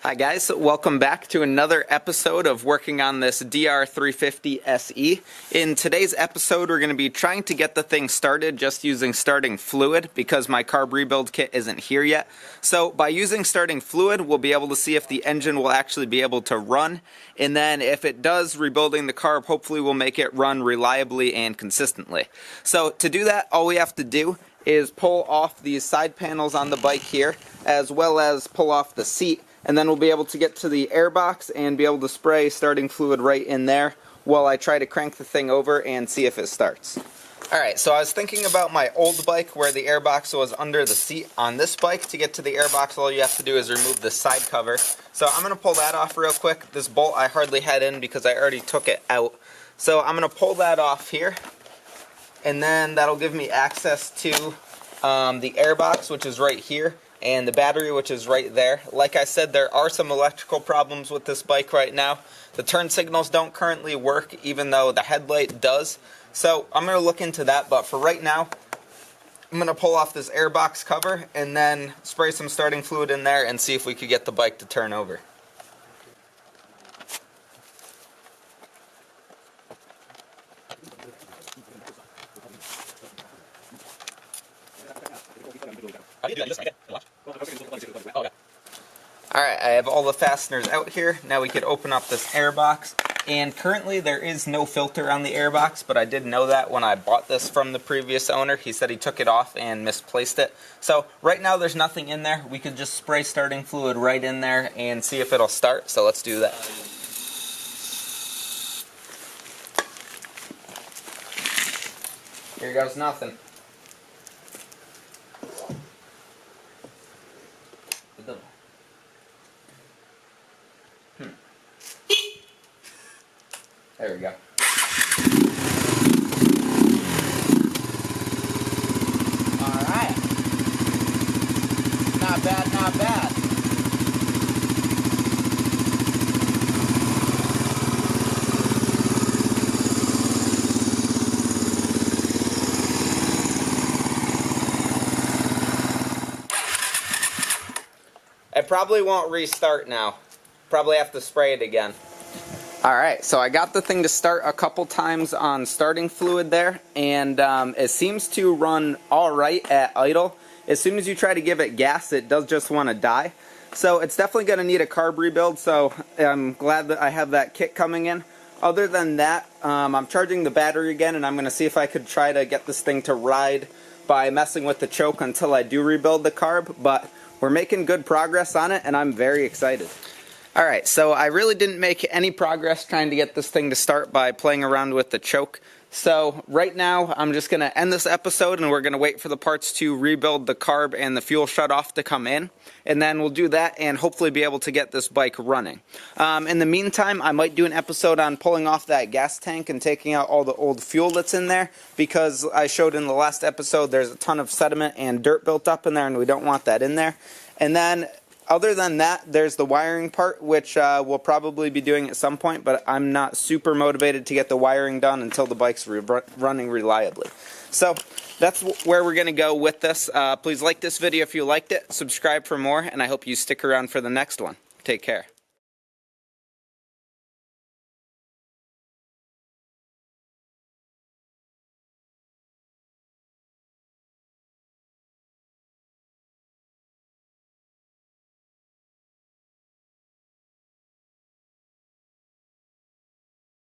Hi guys, welcome back to another episode of working on this DR350SE. In today's episode we're going to be trying to get the thing started just using starting fluid because my carb rebuild kit isn't here yet. So by using starting fluid we'll be able to see if the engine will actually be able to run, and then if it does, rebuilding the carb hopefully will make it run reliably and consistently. So to do that, all we have to do is pull off these side panels on the bike here, as well as pull off the seat, and then we'll be able to get to the airbox and be able to spray starting fluid right in there while I try to crank the thing over and see if it starts. Alright, so I was thinking about my old bike where the airbox was under the seat. On this bike, to get to the airbox, all you have to do is remove the side cover. So I'm going to pull that off real quick. This bolt I hardly had in because I already took it out. So I'm going to pull that off here, and then that'll give me access to the airbox, which is right here, and the battery, which is right there. Like I said, there are some electrical problems with this bike right now. The turn signals don't currently work, even though the headlight does. So I'm going to look into that, but for right now, I'm going to pull off this airbox cover and then spray some starting fluid in there and see if we could get the bike to turn over. Alright, I have all the fasteners out here. Now we could open up this airbox. And currently there is no filter on the airbox, but I did know that when I bought this from the previous owner. He said he took it off and misplaced it. So right now there's nothing in there. We could just spray starting fluid right in there and see if it'll start. So let's do that. Here goes nothing. There we go. Alright. Not bad, not bad. I probably won't restart now. Probably have to spray it again. Alright, so I got the thing to start a couple times on starting fluid there, and it seems to run alright at idle. As soon as you try to give it gas, it does just want to die. So it's definitely going to need a carb rebuild, so I'm glad that I have that kit coming in. Other than that, I'm charging the battery again, and I'm going to see if I could try to get this thing to ride by messing with the choke until I do rebuild the carb, but we're making good progress on it, and I'm very excited. Alright, so I really didn't make any progress trying to get this thing to start by playing around with the choke. So right now I'm just going to end this episode and we're going to wait for the parts to rebuild the carb and the fuel shutoff to come in. And then we'll do that and hopefully be able to get this bike running. In the meantime, I might do an episode on pulling off that gas tank and taking out all the old fuel that's in there, because I showed in the last episode there's a ton of sediment and dirt built up in there and we don't want that in there. And then other than that, there's the wiring part, which we'll probably be doing at some point, but I'm not super motivated to get the wiring done until the bike's running reliably. So that's where we're going to go with this. Please like this video if you liked it, subscribe for more, and I hope you stick around for the next one. Take care.